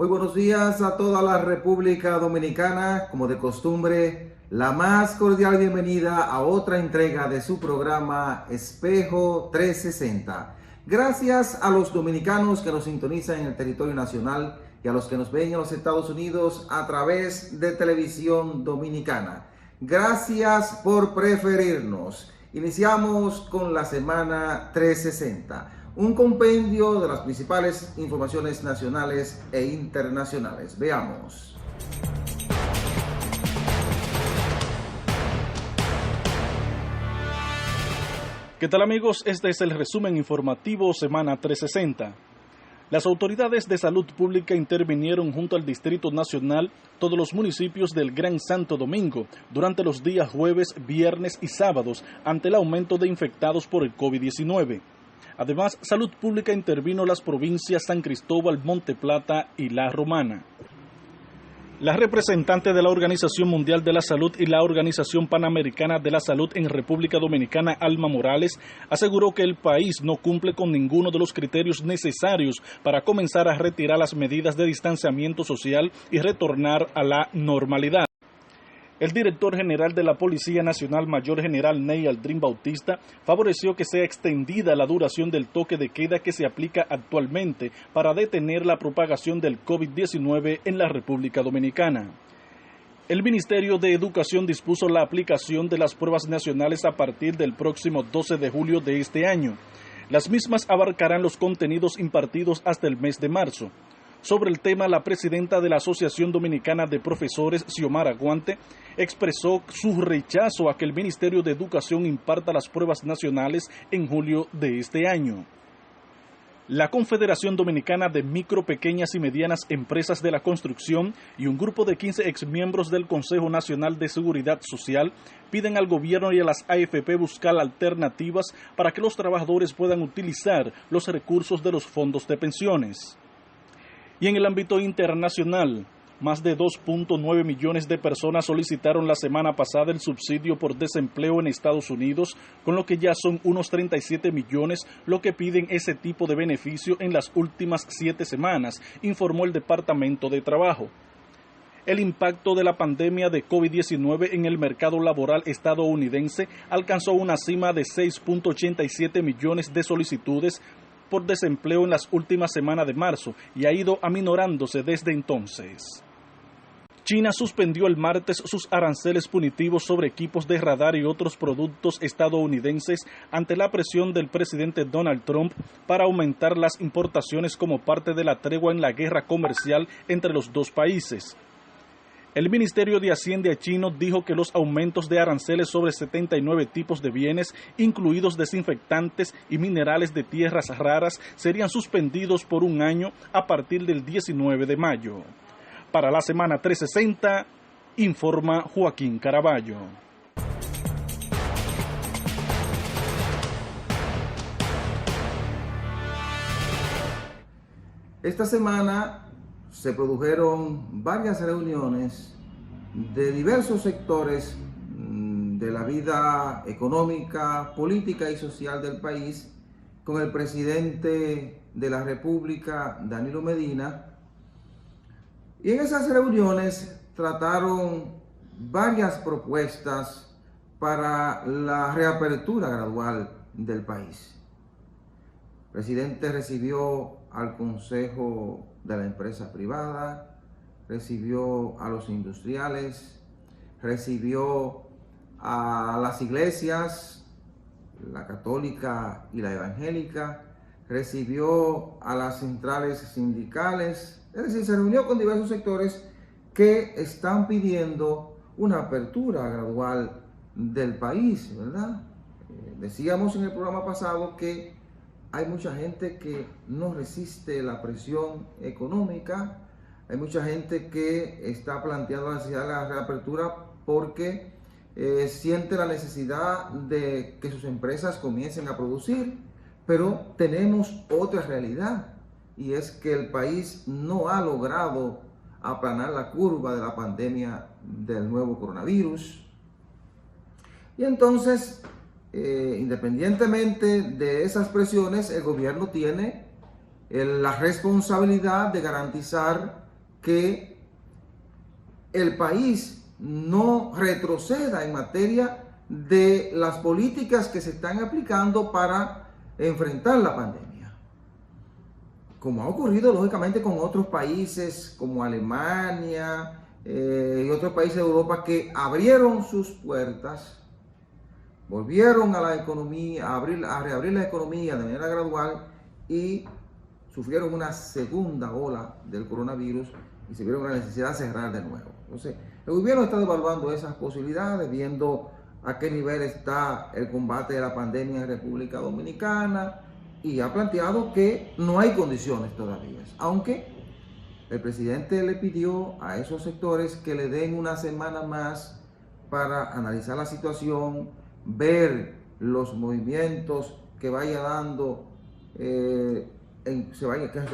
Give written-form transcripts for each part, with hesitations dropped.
Muy buenos días a toda la República Dominicana. Como de costumbre, la más cordial bienvenida a otra entrega de su programa Espejo 360. Gracias a los dominicanos que nos sintonizan en el territorio nacional y a los que nos ven en los Estados Unidos a través de Televisión Dominicana. Gracias por preferirnos. Iniciamos con la semana 360. Un compendio de las principales informaciones nacionales e internacionales. Veamos. ¿Qué tal, amigos? Este es el resumen informativo Semana 360. Las autoridades de salud pública intervinieron junto al Distrito Nacional todos los municipios del Gran Santo Domingo durante los días jueves, viernes y sábados ante el aumento de infectados por el COVID-19. Además, Salud Pública intervino las provincias San Cristóbal, Monte Plata y La Romana. La representante de la Organización Mundial de la Salud y la Organización Panamericana de la Salud en República Dominicana, Alma Morales, aseguró que el país no cumple con ninguno de los criterios necesarios para comenzar a retirar las medidas de distanciamiento social y retornar a la normalidad. El director general de la Policía Nacional, Mayor General Ney Aldrin Bautista, favoreció que sea extendida la duración del toque de queda que se aplica actualmente para detener la propagación del COVID-19 en la República Dominicana. El Ministerio de Educación dispuso la aplicación de las pruebas nacionales a partir del próximo 12 de julio de este año. Las mismas abarcarán los contenidos impartidos hasta el mes de marzo. Sobre el tema, la presidenta de la Asociación Dominicana de Profesores, Xiomara Guante, expresó su rechazo a que el Ministerio de Educación imparta las pruebas nacionales en julio de este año. La Confederación Dominicana de Micro, Pequeñas y Medianas Empresas de la Construcción y un grupo de 15 exmiembros del Consejo Nacional de Seguridad Social piden al gobierno y a las AFP buscar alternativas para que los trabajadores puedan utilizar los recursos de los fondos de pensiones. Y en el ámbito internacional, más de 2.9 millones de personas solicitaron la semana pasada el subsidio por desempleo en Estados Unidos, con lo que ya son unos 37 millones lo que piden ese tipo de beneficio en las últimas 7 semanas, informó el Departamento de Trabajo. El impacto de la pandemia de COVID-19 en el mercado laboral estadounidense alcanzó una cima de 6.87 millones de solicitudes por desempleo en las últimas semanas de marzo y ha ido aminorándose desde entonces. China suspendió el martes sus aranceles punitivos sobre equipos de radar y otros productos estadounidenses ante la presión del presidente Donald Trump para aumentar las importaciones como parte de la tregua en la guerra comercial entre los dos países. El Ministerio de Hacienda chino dijo que los aumentos de aranceles sobre 79 tipos de bienes, incluidos desinfectantes y minerales de tierras raras, serían suspendidos por un año a partir del 19 de mayo. Para la semana 360, informa Joaquín Caraballo. Esta semana se produjeron varias reuniones de diversos sectores de la vida económica, política y social del país con el presidente de la República, Danilo Medina. Y en esas reuniones trataron varias propuestas para la reapertura gradual del país. El presidente recibió al Consejo de la Empresa Privada, recibió a los industriales, recibió a las iglesias, la católica y la evangélica, recibió a las centrales sindicales, es decir, se reunió con diversos sectores que están pidiendo una apertura gradual del país, ¿verdad? Decíamos en el programa pasado que hay mucha gente que no resiste la presión económica, hay mucha gente que está planteando la necesidad de la reapertura porque siente la necesidad de que sus empresas comiencen a producir, pero tenemos otra realidad y es que el país no ha logrado aplanar la curva de la pandemia del nuevo coronavirus. Y entonces, independientemente de esas presiones, el gobierno tiene la responsabilidad de garantizar que el país no retroceda en materia de las políticas que se están aplicando para enfrentar la pandemia. Como ha ocurrido lógicamente con otros países como Alemania y otros países de Europa que abrieron sus puertas, volvieron a la economía, a reabrir la economía de manera gradual y sufrieron una segunda ola del coronavirus y se vieron la necesidad de cerrar de nuevo. Entonces, el gobierno está evaluando esas posibilidades, viendo a qué nivel está el combate de la pandemia en República Dominicana y ha planteado que no hay condiciones todavía, aunque el presidente le pidió a esos sectores que le den una semana más para analizar la situación, ver los movimientos que vaya dando, que se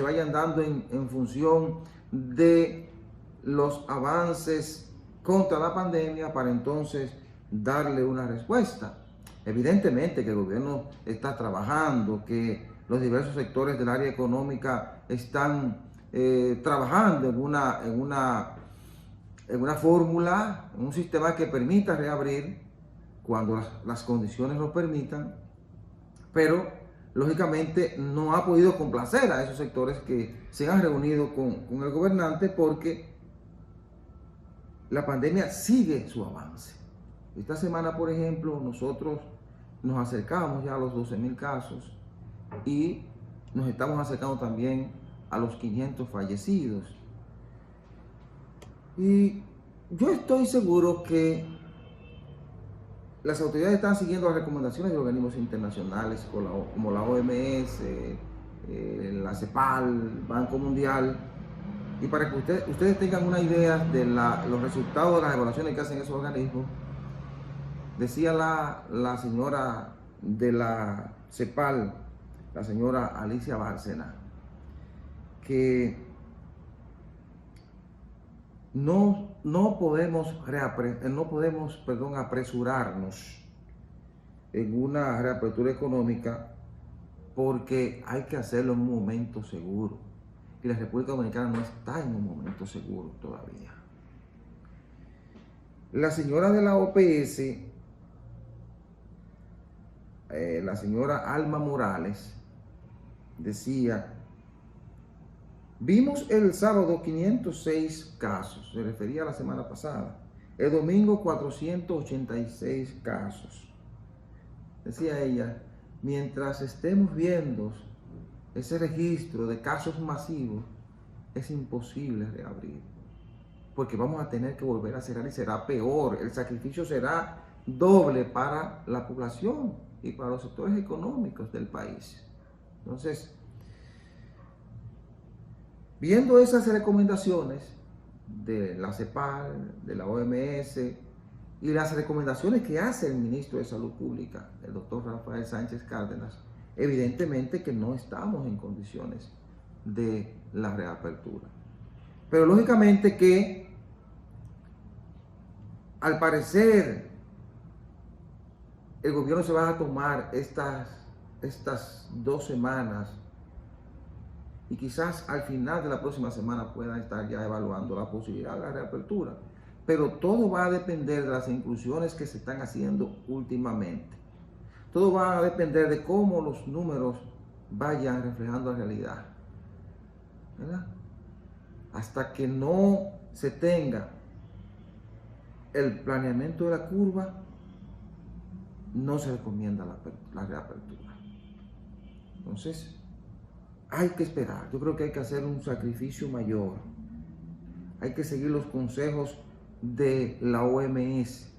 vayan dando en función de los avances contra la pandemia para entonces darle una respuesta. Evidentemente que el gobierno está trabajando, que los diversos sectores del área económica están trabajando en una fórmula, en un sistema que permita reabrir cuando las condiciones lo permitan, pero lógicamente no ha podido complacer a esos sectores que se han reunido con el gobernante porque la pandemia sigue su avance. Esta semana, por ejemplo, nosotros nos acercamos ya a los 12,000 casos y nos estamos acercando también a los 500 fallecidos. Y yo estoy seguro que las autoridades están siguiendo las recomendaciones de organismos internacionales como la OMS, la CEPAL, Banco Mundial, y para que ustedes tengan una idea de los resultados de las evaluaciones que hacen esos organismos, decía la señora de la CEPAL, la señora Alicia Bárcena, que no podemos apresurarnos en una reapertura económica porque hay que hacerlo en un momento seguro. Y la República Dominicana no está en un momento seguro todavía. La señora de la OPS, la señora Alma Morales, decía: vimos el sábado 506 casos, se refería a la semana pasada. El domingo 486 casos. Decía ella, mientras estemos viendo ese registro de casos masivos, es imposible reabrir. Porque vamos a tener que volver a cerrar y será peor. El sacrificio será doble para la población y para los sectores económicos del país. Entonces, viendo esas recomendaciones de la CEPAL, de la OMS y las recomendaciones que hace el ministro de Salud Pública, el doctor Rafael Sánchez Cárdenas, evidentemente que no estamos en condiciones de la reapertura. Pero lógicamente que al parecer el gobierno se va a tomar estas 2 semanas y quizás al final de la próxima semana puedan estar ya evaluando la posibilidad de la reapertura. Pero todo va a depender de las inclusiones que se están haciendo últimamente. Todo va a depender de cómo los números vayan reflejando la realidad, ¿verdad? Hasta que no se tenga el planeamiento de la curva, no se recomienda la reapertura. Entonces, hay que esperar. Yo creo que hay que hacer un sacrificio mayor. Hay que seguir los consejos de la OMS,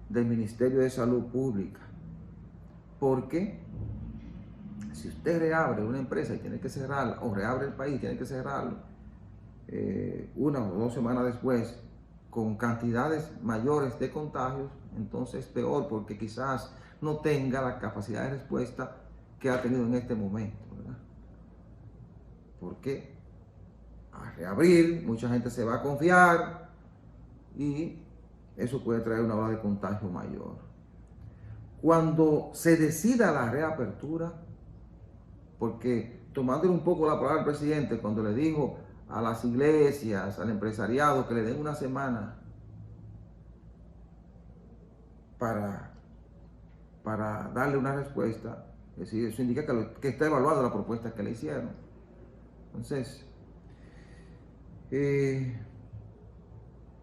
del Ministerio de Salud Pública. Porque si usted reabre una empresa y tiene que cerrarla, o reabre el país y tiene que cerrarlo, 1 o 2 semanas después, con cantidades mayores de contagios, entonces es peor porque quizás no tenga la capacidad de respuesta que ha tenido en este momento, ¿verdad? Porque al reabrir, mucha gente se va a confiar y eso puede traer una ola de contagio mayor. Cuando se decida la reapertura, porque tomándole un poco la palabra al presidente, cuando le dijo a las iglesias, al empresariado, que le den una semana para darle una respuesta. Es decir, eso indica que está evaluada la propuesta que le hicieron. Entonces,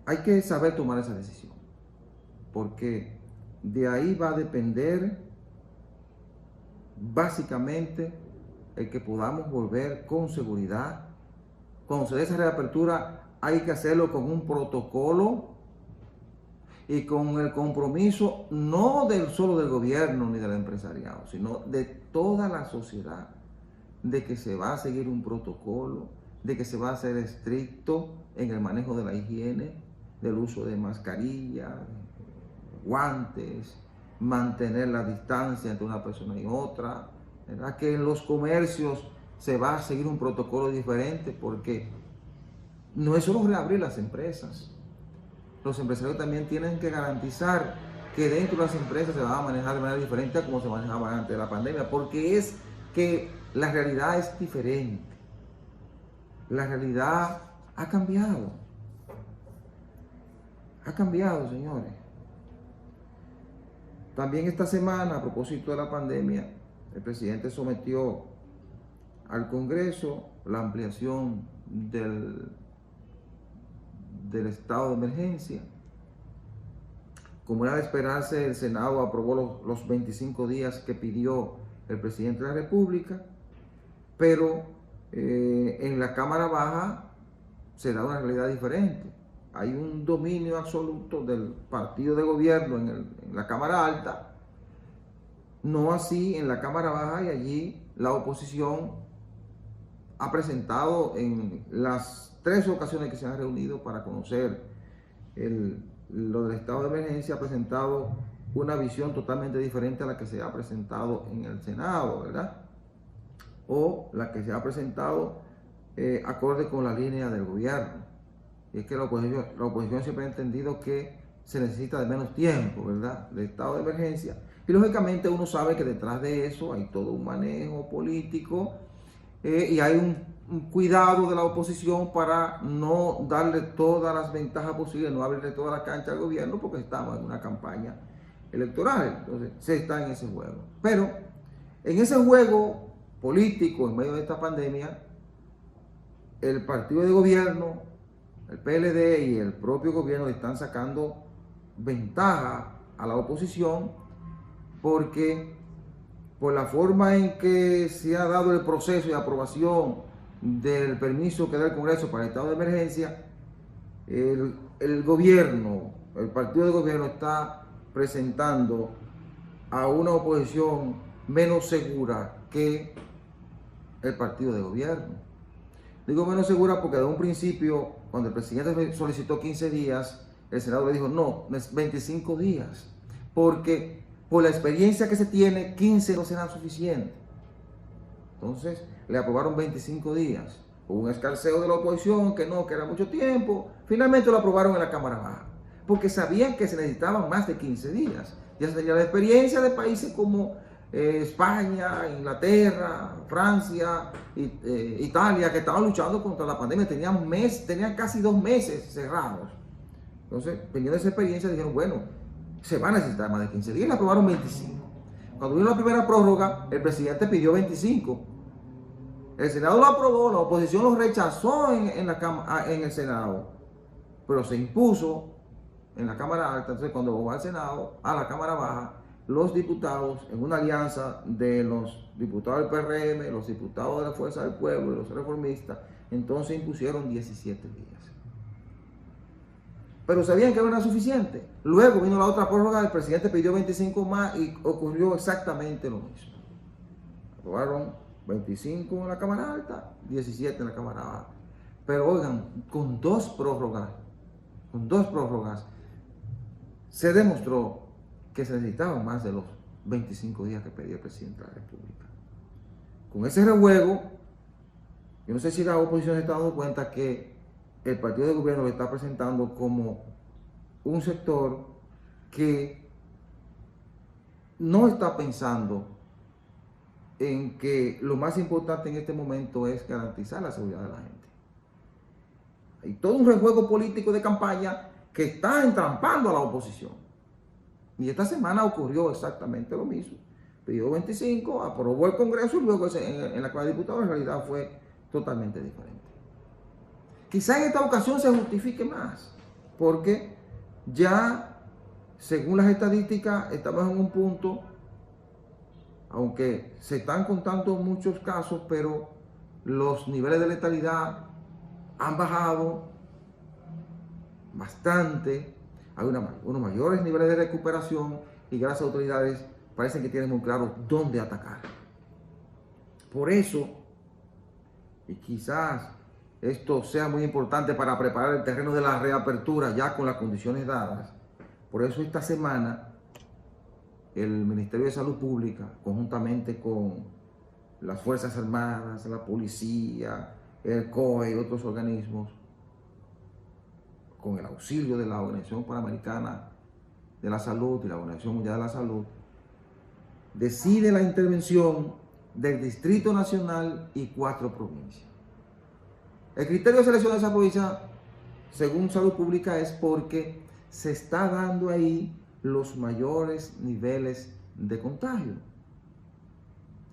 hay que saber tomar esa decisión, porque de ahí va a depender básicamente el que podamos volver con seguridad. Cuando se dé esa reapertura, hay que hacerlo con un protocolo y con el compromiso no solo del gobierno ni del empresariado, sino de toda la sociedad, de que se va a seguir un protocolo, de que se va a ser estricto en el manejo de la higiene, del uso de mascarilla, guantes, mantener la distancia entre una persona y otra, ¿verdad? Que en los comercios se va a seguir un protocolo diferente, porque no es solo reabrir las empresas. Los empresarios también tienen que garantizar que dentro de las empresas se va a manejar de manera diferente a como se manejaba antes de la pandemia, porque es que la realidad es diferente. La realidad ha cambiado. Ha cambiado, señores. También esta semana, a propósito de la pandemia, el presidente sometió al Congreso la ampliación del estado de emergencia. Como era de esperarse, el Senado aprobó los 25 días que pidió el presidente de la República, pero en la Cámara Baja se da una realidad diferente. Hay un dominio absoluto del partido de gobierno en la Cámara Alta, no así en la Cámara Baja, y allí la oposición ha presentado en las 3 ocasiones que se han reunido para conocer lo del estado de emergencia, ha presentado una visión totalmente diferente a la que se ha presentado en el Senado, ¿verdad? O la que se ha presentado acorde con la línea del gobierno. Y es que la oposición siempre ha entendido que se necesita de menos tiempo, ¿verdad?, de estado de emergencia. Y lógicamente uno sabe que detrás de eso hay todo un manejo político y hay un cuidado de la oposición para no darle todas las ventajas posibles, no abrirle toda la cancha al gobierno, porque estamos en una campaña electoral. Entonces se está en ese juego. Pero en ese juego político, en medio de esta pandemia, el partido de gobierno, el PLD y el propio gobierno le están sacando ventaja a la oposición, porque por la forma en que se ha dado el proceso de aprobación del permiso que da el Congreso para el estado de emergencia, el gobierno, el partido de gobierno está presentando a una oposición menos segura que el partido de gobierno. Digo menos segura porque de un principio, cuando el presidente solicitó 15 días, el Senado le dijo no, 25 días, porque por la experiencia que se tiene, 15 no serán suficientes. Entonces le aprobaron 25 días. Hubo un escarceo de la oposición, que no, que era mucho tiempo. Finalmente lo aprobaron en la Cámara Baja, porque sabían que se necesitaban más de 15 días. Ya se tenía la experiencia de países como España, Inglaterra, Francia, Italia, que estaban luchando contra la pandemia, tenían casi 2 meses cerrados. Entonces, teniendo esa experiencia, dijeron, bueno, se va a necesitar más de 15 días, y le aprobaron 25. Cuando vino la primera prórroga, el presidente pidió 25. El Senado lo aprobó, la oposición lo rechazó en el Senado, pero se impuso en la Cámara Alta. Entonces, cuando va al Senado, a la Cámara Baja, los diputados, en una alianza de los diputados del PRM, los diputados de la Fuerza del Pueblo y los reformistas, entonces impusieron 17 días. Pero sabían que no era suficiente. Luego vino la otra prórroga, el presidente pidió 25 más y ocurrió exactamente lo mismo. Aprobaron 25 en la Cámara Alta, 17 en la Cámara Baja. Pero oigan, con dos prórrogas, se demostró que se necesitaban más de los 25 días que pedía el presidente de la República. Con ese rejuego, yo no sé si la oposición se está dando cuenta que el partido de gobierno lo está presentando como un sector que no está pensando en que lo más importante en este momento es garantizar la seguridad de la gente. Hay todo un rejuego político de campaña que está entrampando a la oposición. Y esta semana ocurrió exactamente lo mismo. Pidió 25, aprobó el Congreso y luego en la Cámara de Diputados en realidad fue totalmente diferente. Quizá en esta ocasión se justifique más, porque ya, según las estadísticas, estamos en un punto, aunque se están contando muchos casos, pero los niveles de letalidad han bajado bastante, hay unos mayores niveles de recuperación y ya las autoridades parecen que tienen muy claro dónde atacar. Por eso, y quizás esto sea muy importante para preparar el terreno de la reapertura ya con las condiciones dadas, por eso esta semana el Ministerio de Salud Pública, conjuntamente con las Fuerzas Armadas, la Policía, el COE y otros organismos, con el auxilio de la Organización Panamericana de la Salud y la Organización Mundial de la Salud, decide la intervención del Distrito Nacional y 4 provincias. El criterio de selección de esa provincia, según Salud Pública, es porque se está dando ahí los mayores niveles de contagio.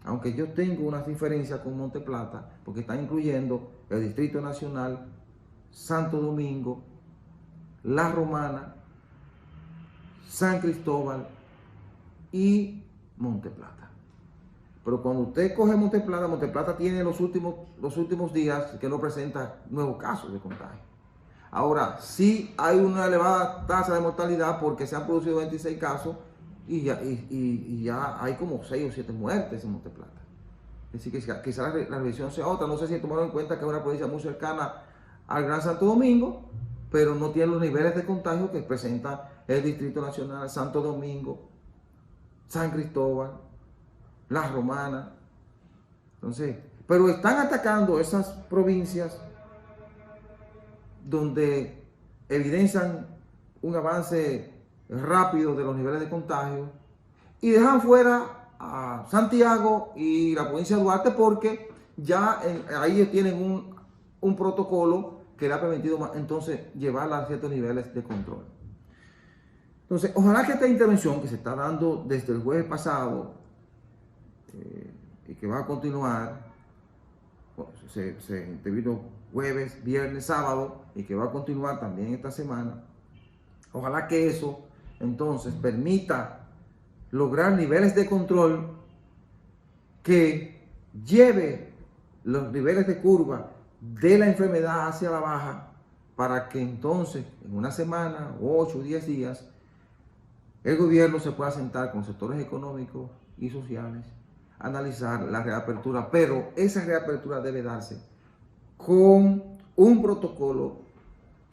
Aunque yo tengo unas diferencias con Monte Plata, porque están incluyendo el Distrito Nacional, Santo Domingo, La Romana, San Cristóbal y Monte Plata. Pero cuando usted coge Monte Plata tiene los últimos días que no presenta nuevos casos de contagio. Ahora, sí hay una elevada tasa de mortalidad porque se han producido 26 casos y ya hay como 6 o 7 muertes en Monte Plata. Es decir, que quizás la revisión sea otra. No sé si tomaron en cuenta que es una provincia muy cercana al Gran Santo Domingo, pero no tiene los niveles de contagio que presenta el Distrito Nacional, Santo Domingo, San Cristóbal, La Romana. Entonces, pero están atacando esas provincias donde evidencian un avance rápido de los niveles de contagio y dejan fuera a Santiago y la provincia de Duarte porque ya ahí tienen un protocolo que le ha permitido entonces llevarla a ciertos niveles de control. Entonces, ojalá que esta intervención que se está dando desde el jueves pasado y que va a continuar, se intervino jueves, viernes, sábado y que va a continuar también esta semana, ojalá que eso entonces permita lograr niveles de control que lleve los niveles de curva de la enfermedad hacia la baja para que entonces en una semana, 8 o 10 días, el gobierno se pueda sentar con sectores económicos y sociales, analizar la reapertura, pero esa reapertura debe darse con un protocolo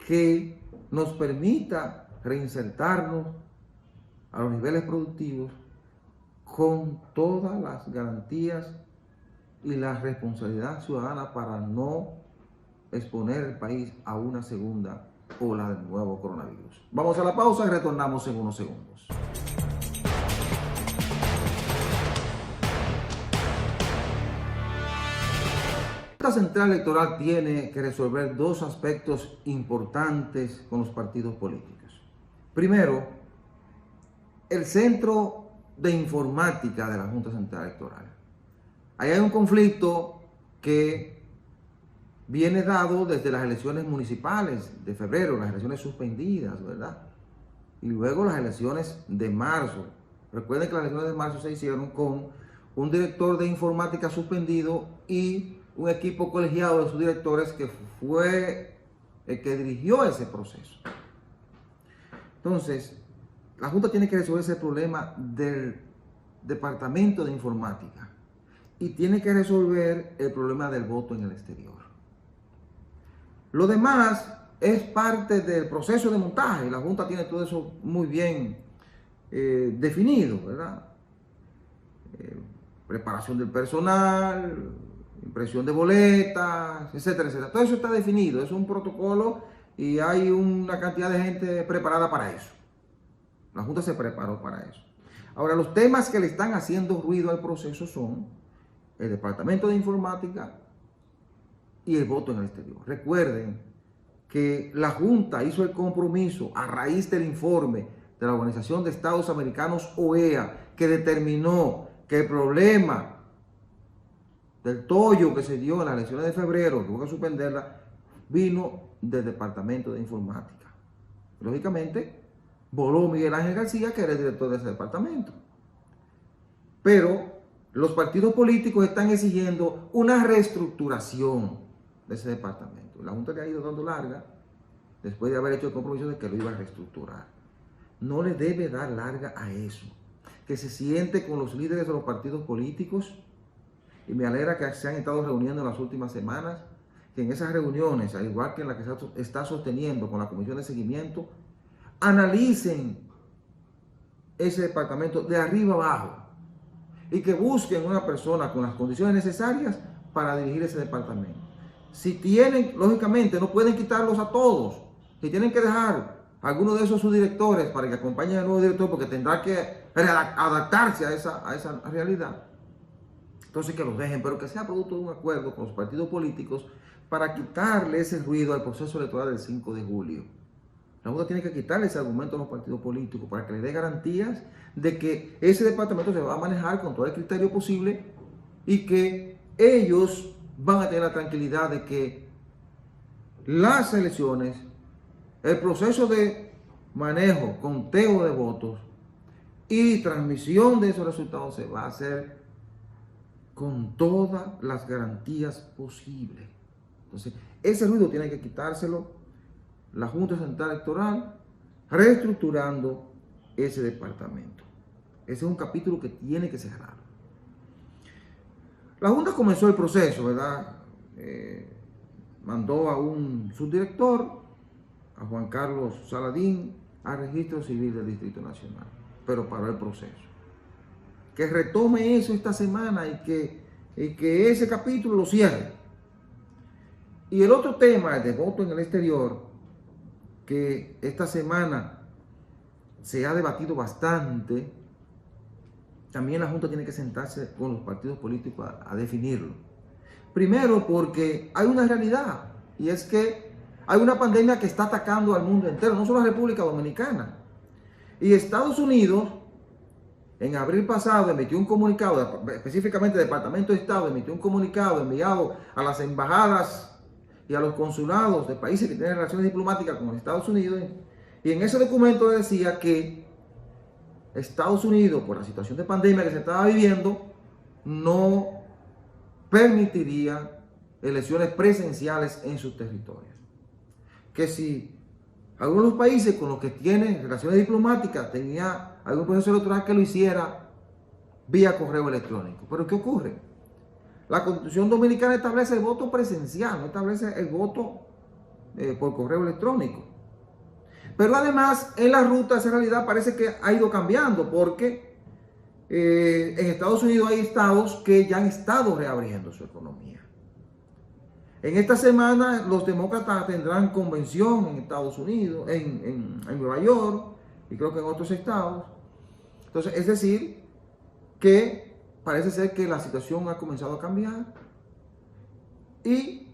que nos permita reinsertarnos a los niveles productivos con todas las garantías y la responsabilidad ciudadana para no exponer el país a una segunda ola del nuevo coronavirus. Vamos a la pausa y retornamos en unos segundos. La Junta Central Electoral tiene que resolver 2 aspectos importantes con los partidos políticos. Primero, el Centro de Informática de la Junta Central Electoral. Ahí hay un conflicto que viene dado desde las elecciones municipales de febrero, las elecciones suspendidas, ¿verdad? Y luego las elecciones de marzo. Recuerden que las elecciones de marzo se hicieron con un director de informática suspendido y un equipo colegiado de sus directores que fue el que dirigió ese proceso. Entonces, la Junta tiene que resolver ese problema del Departamento de Informática y tiene que resolver el problema del voto en el exterior. Lo demás es parte del proceso de montaje. La Junta tiene todo eso muy bien definido, ¿verdad? Preparación del personal, impresión de boletas, etcétera, etcétera. Todo eso está definido, es un protocolo y hay una cantidad de gente preparada para eso. La Junta se preparó para eso. Ahora, los temas que le están haciendo ruido al proceso son el Departamento de Informática y el voto en el exterior. Recuerden que la Junta hizo el compromiso a raíz del informe de la Organización de Estados Americanos, OEA, que determinó que el problema del tollo que se dio en las elecciones de febrero, que hubo que suspenderla, vino del Departamento de Informática. Lógicamente, voló Miguel Ángel García, que era el director de ese departamento. Pero los partidos políticos están exigiendo una reestructuración de ese departamento. La Junta le ha ido dando larga, después de haber hecho el compromiso de que lo iba a reestructurar. No le debe dar larga a eso. Que se siente con los líderes de los partidos políticos, y me alegra que se han estado reuniendo en las últimas semanas, que en esas reuniones, al igual que en la que se está sosteniendo con la Comisión de Seguimiento, analicen ese departamento de arriba abajo y que busquen una persona con las condiciones necesarias para dirigir ese departamento. Si tienen, lógicamente, no pueden quitarlos a todos. Si tienen que dejar a alguno de esos subdirectores para que acompañen al nuevo director, porque tendrá que adaptarse a esa realidad. Entonces que los dejen, pero que sea producto de un acuerdo con los partidos políticos para quitarle ese ruido al proceso electoral del 5 de julio. La Junta tiene que quitarle ese argumento a los partidos políticos para que le dé garantías de que ese departamento se va a manejar con todo el criterio posible y que ellos van a tener la tranquilidad de que las elecciones, el proceso de manejo, conteo de votos y transmisión de esos resultados se va a hacer con todas las garantías posibles. Entonces, ese ruido tiene que quitárselo la Junta Central Electoral, reestructurando ese departamento. Ese es un capítulo que tiene que cerrar. La Junta comenzó el proceso, ¿verdad? Mandó a un subdirector, a Juan Carlos Saladín, al Registro Civil del Distrito Nacional, pero paró el proceso. Que retome eso esta semana y que ese capítulo lo cierre. Y el otro tema, el de voto en el exterior, que esta semana se ha debatido bastante, también la Junta tiene que sentarse con los partidos políticos a definirlo. Primero porque hay una realidad, y es que hay una pandemia que está atacando al mundo entero, no solo a la República Dominicana. Y Estados Unidos, en abril pasado, emitió un comunicado, específicamente el Departamento de Estado emitió un comunicado enviado a las embajadas y a los consulados de países que tienen relaciones diplomáticas con Estados Unidos, y en ese documento decía que Estados Unidos, por la situación de pandemia que se estaba viviendo, no permitiría elecciones presenciales en sus territorios. Que si algunos de los países con los que tienen relaciones diplomáticas tenía algún proceso electoral, que lo hiciera vía correo electrónico. Pero ¿qué ocurre? La Constitución Dominicana establece el voto presencial, no establece el voto por correo electrónico. Pero además, en la ruta esa realidad parece que ha ido cambiando, porque en Estados Unidos hay estados que ya han estado reabriendo su economía. En esta semana los demócratas tendrán convención en Estados Unidos, en Nueva York, y creo que en otros estados. Entonces, es decir, que parece ser que la situación ha comenzado a cambiar y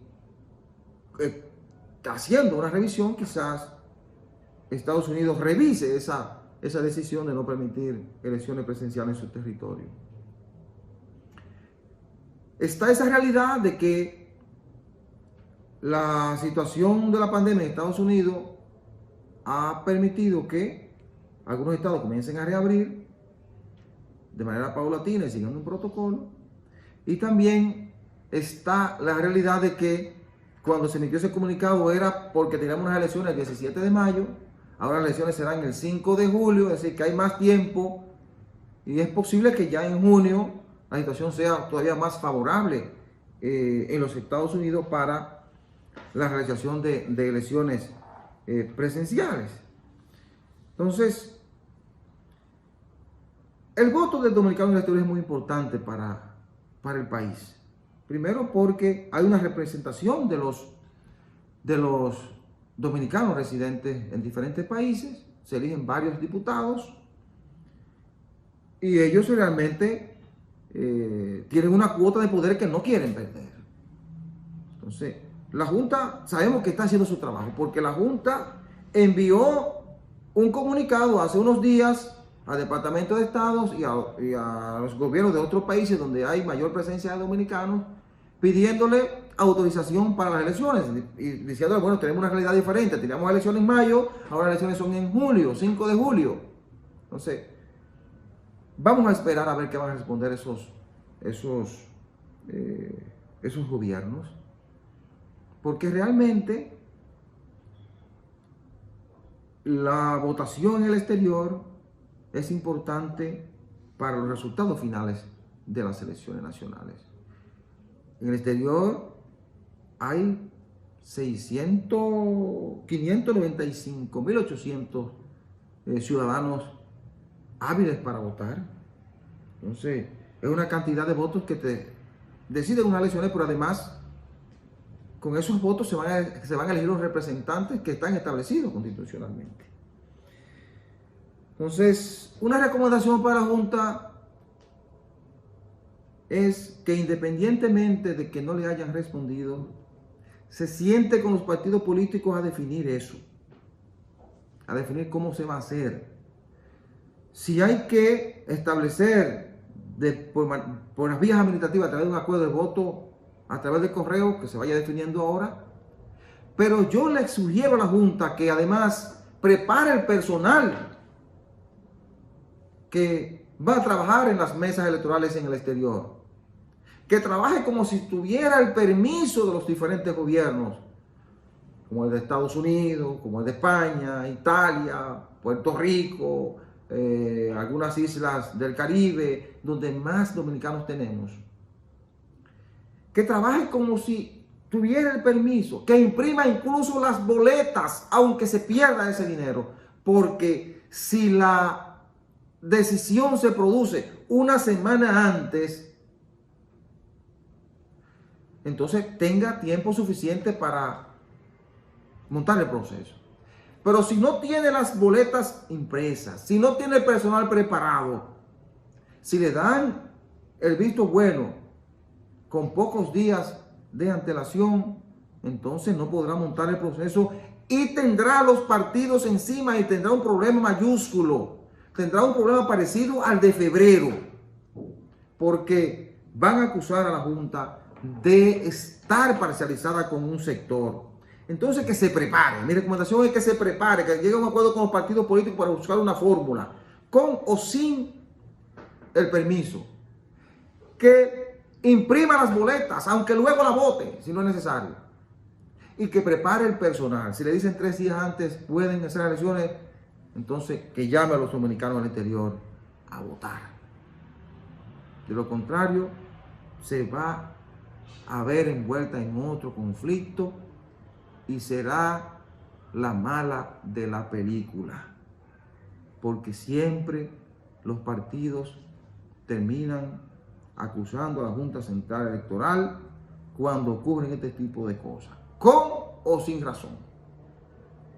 haciendo una revisión, quizás Estados Unidos revise esa decisión de no permitir elecciones presenciales en su territorio. Está esa realidad de que la situación de la pandemia en Estados Unidos ha permitido que algunos estados comiencen a reabrir de manera paulatina y siguiendo un protocolo. Y también está la realidad de que cuando se emitió ese comunicado era porque teníamos unas elecciones el 17 de mayo, ahora las elecciones serán el 5 de julio, es decir, que hay más tiempo y es posible que ya en junio la situación sea todavía más favorable en los Estados Unidos para la realización de elecciones presenciales. Entonces, el voto del dominicano en el exterior es muy importante para el país. Primero porque hay una representación de los dominicanos residentes en diferentes países, se eligen varios diputados y ellos realmente tienen una cuota de poder que no quieren perder. Entonces, la Junta sabemos que está haciendo su trabajo, porque la Junta envió un comunicado hace unos días al Departamento de Estado y a los gobiernos de otros países donde hay mayor presencia de dominicanos, pidiéndole autorización para las elecciones y diciéndole, bueno, tenemos una realidad diferente, teníamos elecciones en mayo, ahora las elecciones son en julio, 5 de julio. Entonces, vamos a esperar a ver qué van a responder esos gobiernos, porque realmente la votación en el exterior es importante para los resultados finales de las elecciones nacionales. En el exterior hay 595.800 ciudadanos hábiles para votar. Entonces, es una cantidad de votos que te deciden unas elecciones, pero además, con esos votos se van a elegir los representantes que están establecidos constitucionalmente. Entonces, una recomendación para la Junta es que independientemente de que no le hayan respondido, se siente con los partidos políticos a definir eso, a definir cómo se va a hacer. Si hay que establecer por las vías administrativas a través de un acuerdo de voto, a través del correo, que se vaya definiendo ahora. Pero yo le sugiero a la Junta que además prepare el personal que va a trabajar en las mesas electorales en el exterior. Que trabaje como si tuviera el permiso de los diferentes gobiernos, como el de Estados Unidos, como el de España, Italia, Puerto Rico, algunas islas del Caribe, donde más dominicanos tenemos. Que trabaje como si tuviera el permiso, que imprima incluso las boletas, aunque se pierda ese dinero, porque si la decisión se produce una semana antes, entonces tenga tiempo suficiente para montar el proceso. Pero si no tiene las boletas impresas, si no tiene el personal preparado, si le dan el visto bueno con pocos días de antelación, entonces no podrá montar el proceso y tendrá los partidos encima y tendrá un problema mayúsculo. Tendrá un problema parecido al de febrero, porque van a acusar a la Junta de estar parcializada con un sector. Entonces que se prepare. Mi recomendación es que se prepare, que llegue a un acuerdo con los partidos políticos para buscar una fórmula, con o sin el permiso. Que imprima las boletas, aunque luego la vote, si no es necesario. Y que prepare el personal. Si le dicen 3 días antes pueden hacer elecciones, entonces que llame a los dominicanos al interior a votar. De lo contrario, se va a ver envuelta en otro conflicto y será la mala de la película, porque siempre los partidos terminan acusando a la Junta Central Electoral cuando ocurren este tipo de cosas, con o sin razón.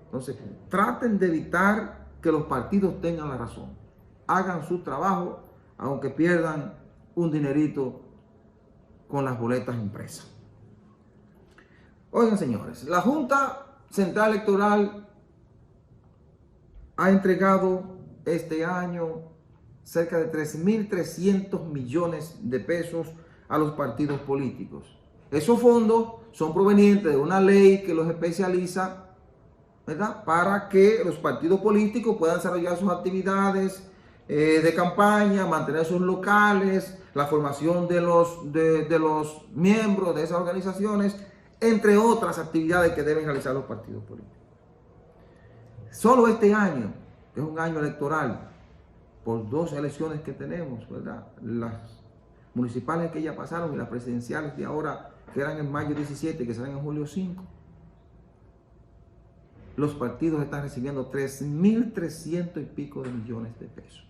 Entonces, traten de evitar que los partidos tengan la razón. Hagan su trabajo, aunque pierdan un dinerito con las boletas impresas. Oigan, señores, la Junta Central Electoral ha entregado este año cerca de 3.300 millones de pesos a los partidos políticos. Esos fondos son provenientes de una ley que los especializa, ¿verdad?, para que los partidos políticos puedan desarrollar sus actividades de campaña, mantener sus locales, la formación de los miembros de esas organizaciones, entre otras actividades que deben realizar los partidos políticos. Solo este año, que es un año electoral, por 2 elecciones que tenemos, ¿verdad?, las municipales que ya pasaron y las presidenciales de ahora, que eran en mayo 17 y que serán en julio 5, los partidos están recibiendo 3.300 y pico de millones de pesos.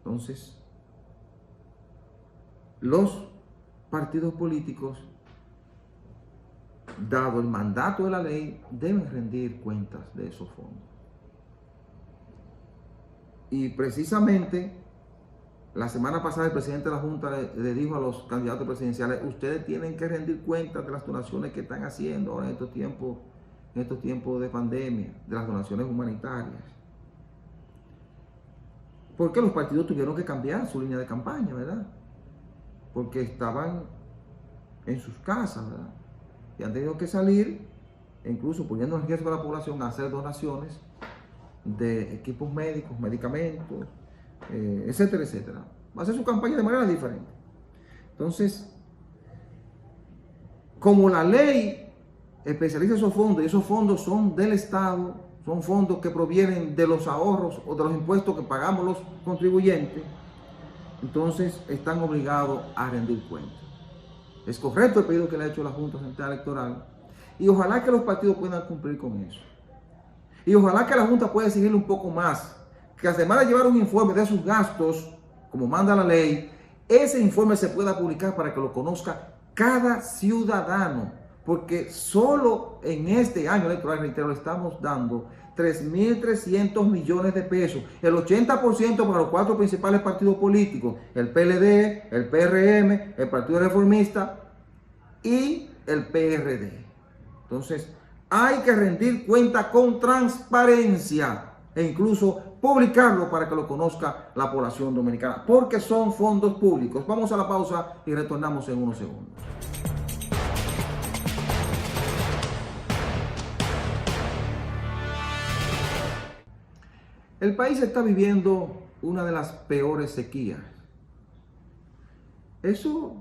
Entonces, los partidos políticos, dado el mandato de la ley, deben rendir cuentas de esos fondos. Y precisamente La semana pasada el presidente de la Junta le dijo a los candidatos presidenciales: ustedes tienen que rendir cuentas de las donaciones que están haciendo ahora en estos tiempos de pandemia, de las donaciones humanitarias. Porque los partidos tuvieron que cambiar su línea de campaña, ¿verdad? Porque estaban en sus casas, ¿verdad? Y han tenido que salir, incluso poniendo en riesgo a la población, a hacer donaciones de equipos médicos, medicamentos, etcétera, etcétera. Va a hacer su campaña de manera diferente. Entonces, como la ley especializa esos fondos, y esos fondos son del Estado, son fondos que provienen de los ahorros o de los impuestos que pagamos los contribuyentes, entonces están obligados a rendir cuentas. Es correcto el pedido que le ha hecho la Junta Central Electoral, y ojalá que los partidos puedan cumplir con eso. Y ojalá que la Junta pueda exigirle un poco más, que además de llevar un informe de sus gastos, como manda la ley, ese informe se pueda publicar para que lo conozca cada ciudadano, porque solo en este año electoral, reitero, le estamos dando 3.300 millones de pesos, el 80% para los 4 principales partidos políticos: el PLD, el PRM, el Partido Reformista y el PRD. Entonces, hay que rendir cuenta con transparencia e incluso publicarlo para que lo conozca la población dominicana, porque son fondos públicos. Vamos a la pausa y retornamos en unos segundos. El país está viviendo una de las peores sequías. Eso,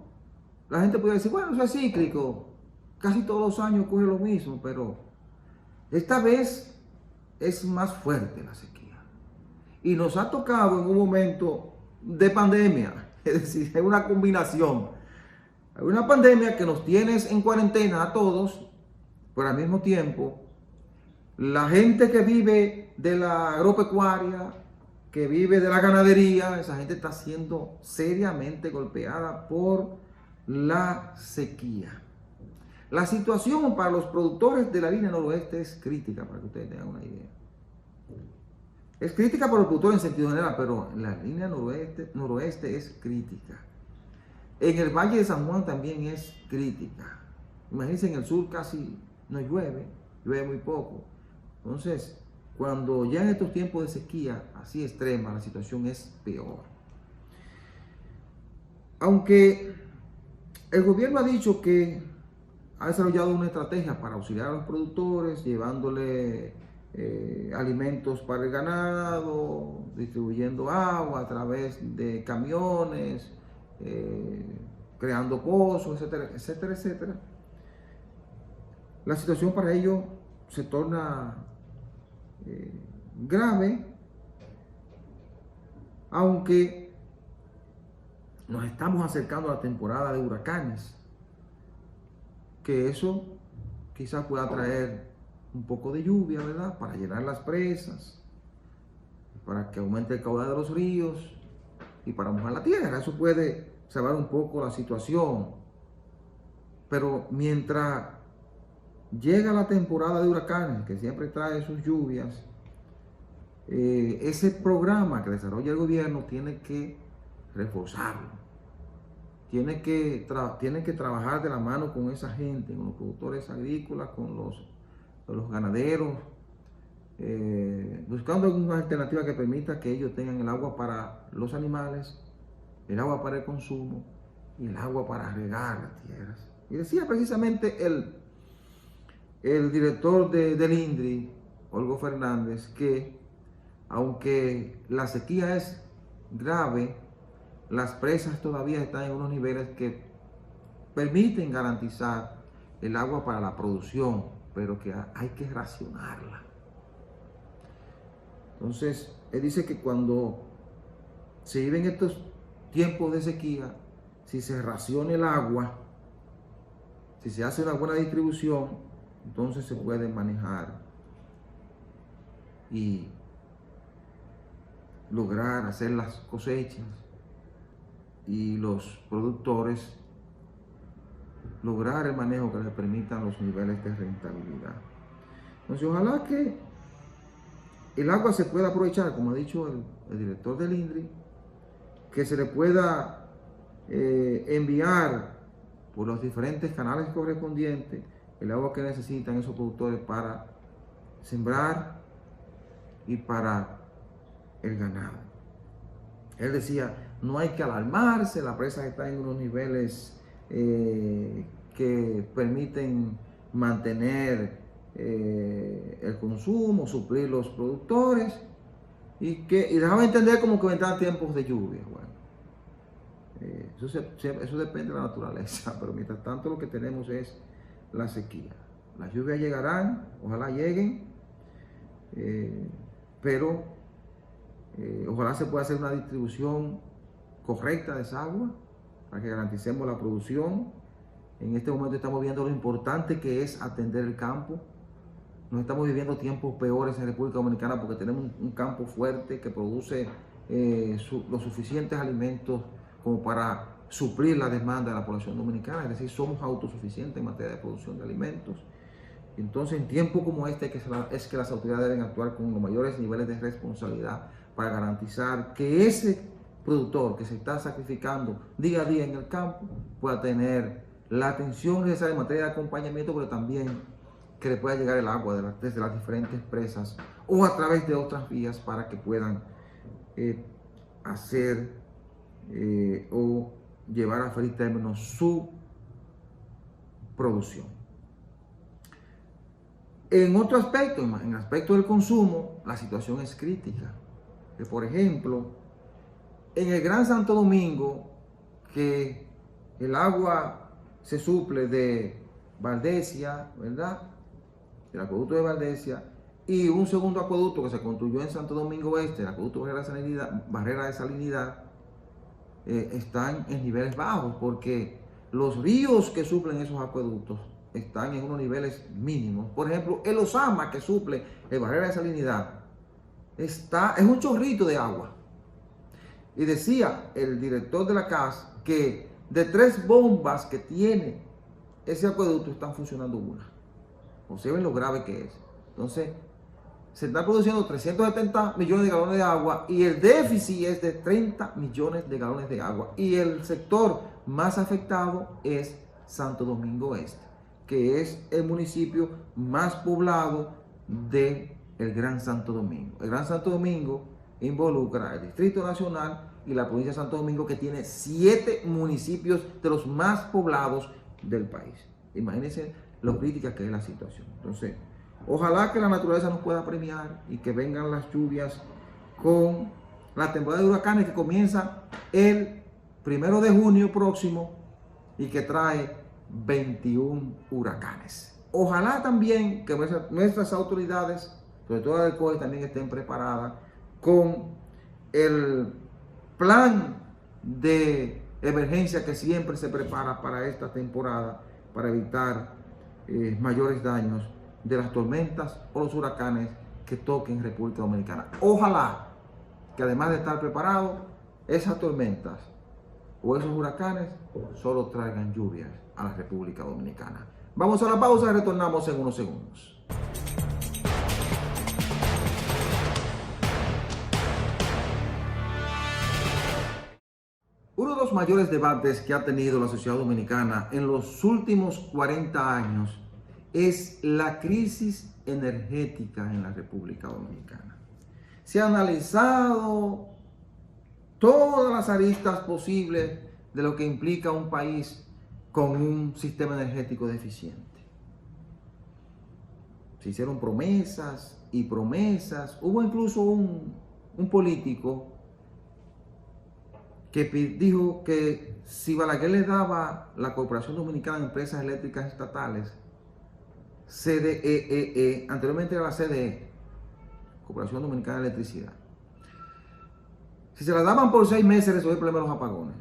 la gente puede decir: bueno, eso es cíclico, casi todos los años ocurre lo mismo, pero esta vez es más fuerte la sequía. Y nos ha tocado en un momento de pandemia, es decir, es una combinación. Hay una pandemia que nos tiene en cuarentena a todos, pero al mismo tiempo, la gente que vive de la agropecuaria, que vive de la ganadería, esa gente está siendo seriamente golpeada por la sequía. La situación para los productores de la línea noroeste es crítica, para que ustedes tengan una idea. Es crítica para los productores en sentido general, pero la línea noroeste es crítica. En el Valle de San Juan también es crítica. Imagínense, en el sur casi no llueve, llueve muy poco. Entonces, cuando ya en estos tiempos de sequía así extrema, la situación es peor. Aunque el gobierno ha dicho que ha desarrollado una estrategia para auxiliar a los productores, llevándole alimentos para el ganado, distribuyendo agua a través de camiones, creando pozos, etcétera, etcétera, etcétera. La situación para ellos se torna grave, aunque nos estamos acercando a la temporada de huracanes, que eso quizás pueda traer un poco de lluvia, ¿verdad?, para llenar las presas, para que aumente el caudal de los ríos y para mojar la tierra. Eso puede salvar un poco la situación. Pero mientras llega la temporada de huracanes, que siempre trae sus lluvias, ese programa que desarrolla el gobierno tiene que reforzarlo. Tiene que trabajar de la mano con esa gente, con los productores agrícolas, con los ganaderos, buscando alguna alternativa que permita que ellos tengan el agua para los animales, el agua para el consumo y el agua para regar las tierras. Y decía precisamente el director del INDRI, Olgo Fernández, que aunque la sequía es grave, las presas todavía están en unos niveles que permiten garantizar el agua para la producción, pero que hay que racionarla. Entonces, él dice que cuando se viven estos tiempos de sequía, si se raciona el agua, si se hace una buena distribución, entonces se puede manejar y lograr hacer las cosechas y los productores lograr el manejo que les permitan los niveles de rentabilidad. Entonces, ojalá que el agua se pueda aprovechar, como ha dicho el director del INDRI, que se le pueda enviar por los diferentes canales correspondientes el agua que necesitan esos productores para sembrar y para el ganado. Él decía, no hay que alarmarse, la presa está en unos niveles que permiten mantener el consumo, suplir los productores, y dejaba entender como que vendrán tiempos de lluvia. Bueno, eso depende de la naturaleza, pero mientras tanto lo que tenemos es la sequía. Las lluvias llegarán, ojalá lleguen, pero ojalá se pueda hacer una distribución correcta de esa agua para que garanticemos la producción. En este momento estamos viendo lo importante que es atender el campo. No estamos viviendo tiempos peores en República Dominicana porque tenemos un campo fuerte que produce los suficientes alimentos como para suplir la demanda de la población dominicana. Es decir, somos autosuficientes en materia de producción de alimentos. Entonces, en tiempos como este es que las autoridades deben actuar con los mayores niveles de responsabilidad para garantizar que ese productor que se está sacrificando día a día en el campo pueda tener la atención necesaria en materia de acompañamiento, pero también que le pueda llegar el agua desde las diferentes presas o a través de otras vías para que puedan hacer o llevar a feliz término su producción. En otro aspecto, en el aspecto del consumo, la situación es crítica. Por ejemplo, en el Gran Santo Domingo, que el agua se suple de Valdesia, ¿verdad?, el acueducto de Valdesia, y un segundo acueducto que se construyó en Santo Domingo Este, el acueducto Barrera de Salinidad, están en niveles bajos porque los ríos que suplen esos acueductos están en unos niveles mínimos. Por ejemplo, el Osama, que suple el Barrera de Salinidad, es un chorrito de agua. Y decía el director de la CAS que de 3 bombas que tiene ese acueducto están funcionando una. Observen lo grave que es. Entonces, se están produciendo 370 millones de galones de agua y el déficit es de 30 millones de galones de agua. Y el sector más afectado es Santo Domingo Este, que es el municipio más poblado del Gran Santo Domingo. El Gran Santo Domingo involucra el Distrito Nacional y la provincia de Santo Domingo, que tiene 7 municipios de los más poblados del país. Imagínense lo crítica que es la situación. Entonces, ojalá que la naturaleza nos pueda premiar y que vengan las lluvias con la temporada de huracanes que comienza el 1 de junio próximo y que trae 21 huracanes. Ojalá también que nuestras autoridades, sobre todo la del COE, también estén preparadas con el plan de emergencia que siempre se prepara para esta temporada para evitar mayores daños de las tormentas o los huracanes que toquen República Dominicana. Ojalá que además de estar preparados, esas tormentas o esos huracanes solo traigan lluvias a la República Dominicana. Vamos a la pausa y retornamos en unos segundos. Uno de los mayores debates que ha tenido la sociedad dominicana en los últimos 40 años es la crisis energética en la República Dominicana. Se ha analizado todas las aristas posibles de lo que implica un país con un sistema energético deficiente. Se hicieron promesas y promesas. Hubo incluso un político que dijo que si Balaguer le daba la Corporación Dominicana de Empresas Eléctricas Estatales, CDEE, anteriormente era la CDE, Corporación Dominicana de Electricidad, si se la daban por 6 meses, resolvió el problema de los apagones.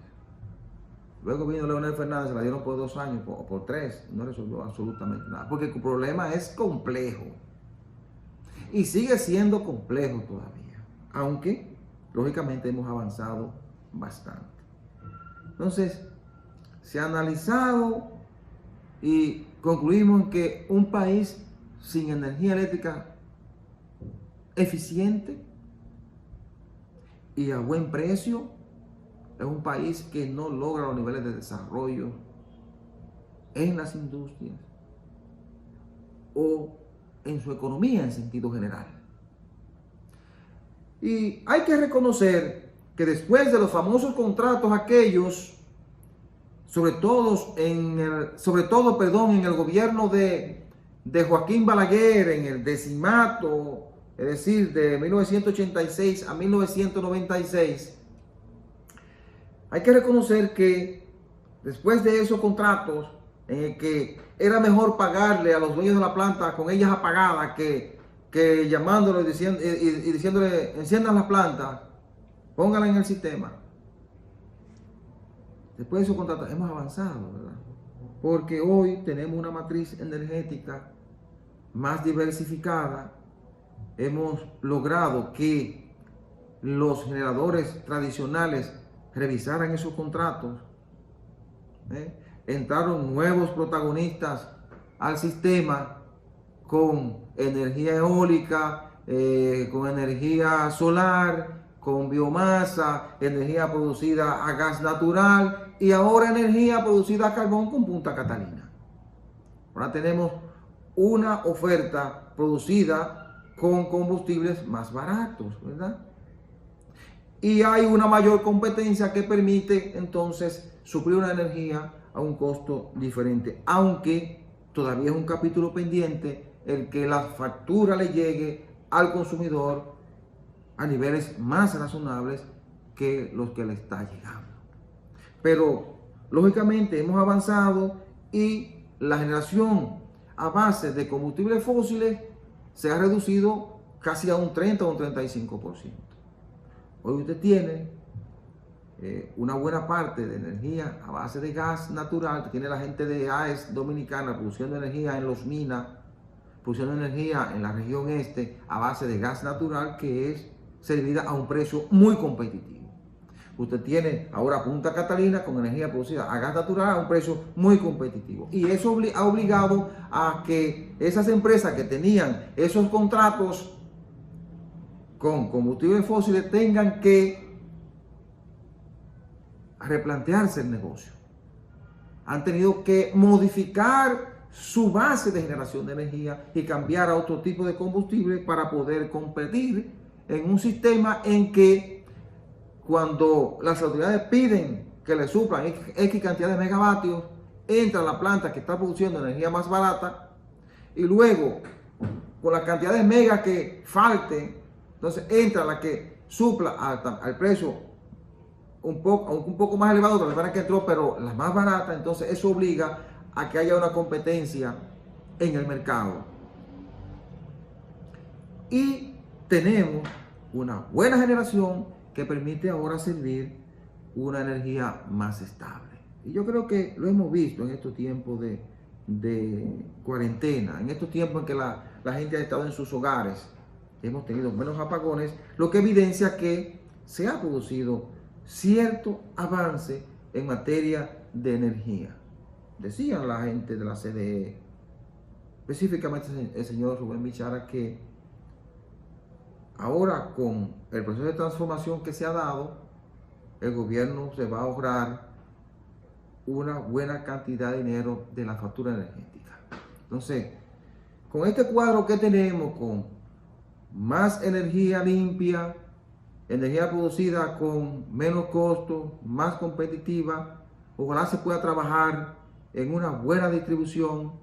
Luego vino Leonel Fernández, se la dieron por 2 años o por 3, no resolvió absolutamente nada, porque el problema es complejo y sigue siendo complejo todavía, aunque lógicamente hemos avanzado bastante. Entonces, se ha analizado y concluimos que un país sin energía eléctrica eficiente y a buen precio es un país que no logra los niveles de desarrollo en las industrias o en su economía en sentido general. Y hay que reconocer que después de los famosos contratos aquellos, sobre todo en el gobierno de Joaquín Balaguer, en el decimato, es decir, de 1986 a 1996, hay que reconocer que después de esos contratos, en el que era mejor pagarle a los dueños de la planta con ellas apagadas que llamándolo y diciéndole, enciendan la planta, póngala en el sistema. Después de esos contratos hemos avanzado, ¿verdad? Porque hoy tenemos una matriz energética más diversificada. Hemos logrado que los generadores tradicionales revisaran esos contratos. Entraron nuevos protagonistas al sistema con energía eólica, con energía solar, con biomasa, energía producida a gas natural y ahora energía producida a carbón con Punta Catalina. Ahora tenemos una oferta producida con combustibles más baratos, ¿verdad? Y hay una mayor competencia que permite entonces suplir una energía a un costo diferente, aunque todavía es un capítulo pendiente el que la factura le llegue al consumidor a niveles más razonables que los que le está llegando. Pero lógicamente hemos avanzado y la generación a base de combustibles fósiles se ha reducido casi a un 30 o un 35%. Hoy usted tiene una buena parte de energía a base de gas natural, que tiene la gente de AES Dominicana produciendo energía en Los Minas, produciendo energía en la región este a base de gas natural, que es servida a un precio muy competitivo. Usted tiene ahora Punta Catalina con energía producida a gas natural a un precio muy competitivo. Y eso ha obligado a que esas empresas que tenían esos contratos con combustibles fósiles tengan que replantearse el negocio. Han tenido que modificar su base de generación de energía y cambiar a otro tipo de combustible para poder competir en un sistema en que cuando las autoridades piden que le suplan X cantidad de megavatios, entra la planta que está produciendo energía más barata y luego con la cantidad de megas que falte, entonces entra la que supla al precio un poco más elevado de la manera que entró, pero la más barata. Entonces eso obliga a que haya una competencia en el mercado. Y tenemos una buena generación que permite ahora servir una energía más estable. Y yo creo que lo hemos visto en estos tiempos de cuarentena, en estos tiempos en que la gente ha estado en sus hogares. Hemos tenido menos apagones, lo que evidencia que se ha producido cierto avance en materia de energía. Decían la gente de la CDE, específicamente el señor Rubén Bichara, que ahora con el proceso de transformación que se ha dado, el gobierno se va a ahorrar una buena cantidad de dinero de la factura energética. Entonces, con este cuadro que tenemos, con más energía limpia, energía producida con menos costo, más competitiva, ojalá se pueda trabajar en una buena distribución,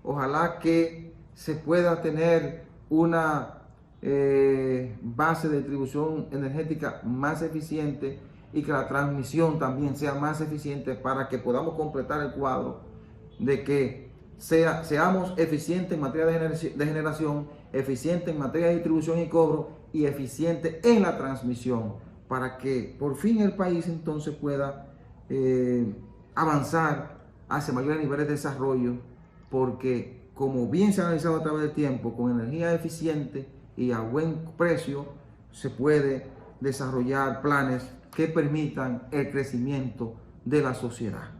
ojalá que se pueda tener una base de distribución energética más eficiente y que la transmisión también sea más eficiente para que podamos completar el cuadro de que seamos eficientes en materia de generación, eficientes en materia de distribución y cobro y eficientes en la transmisión, para que por fin el país entonces pueda avanzar hacia mayores niveles de desarrollo, porque como bien se ha analizado a través del tiempo, con energía eficiente y a buen precio se puede desarrollar planes que permitan el crecimiento de la sociedad.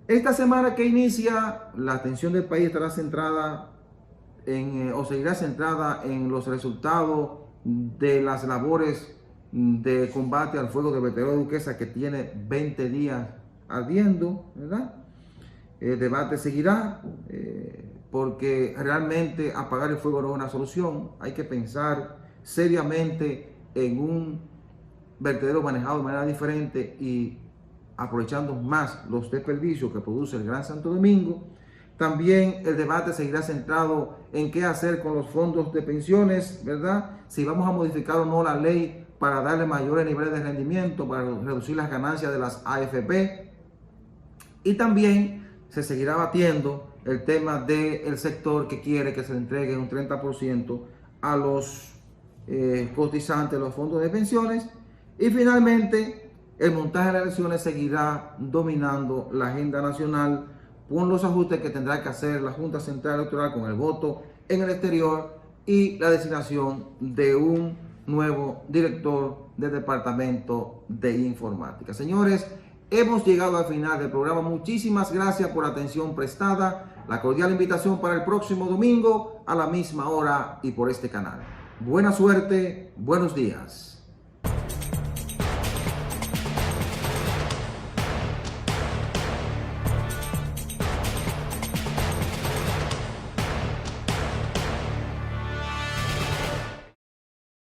Esta semana que inicia, la atención del país estará centrada o seguirá centrada en los resultados de las labores de combate al fuego de vertedero de Duquesa, que tiene 20 días ardiendo, ¿verdad? El debate seguirá porque realmente apagar el fuego no es una solución. Hay que pensar seriamente en un vertedero manejado de manera diferente y aprovechando más los desperdicios que produce el Gran Santo Domingo. También el debate seguirá centrado en qué hacer con los fondos de pensiones, ¿verdad? Si vamos a modificar o no la ley para darle mayores niveles de rendimiento, para reducir las ganancias de las AFP. Y también se seguirá batiendo el tema del sector que quiere que se le entregue un 30% a los cotizantes de los fondos de pensiones. Y finalmente, el montaje de las elecciones seguirá dominando la agenda nacional con los ajustes que tendrá que hacer la Junta Central Electoral con el voto en el exterior y la designación de un nuevo director del Departamento de Informática. Señores, hemos llegado al final del programa. Muchísimas gracias por la atención prestada. La cordial invitación para el próximo domingo a la misma hora y por este canal. Buena suerte, buenos días.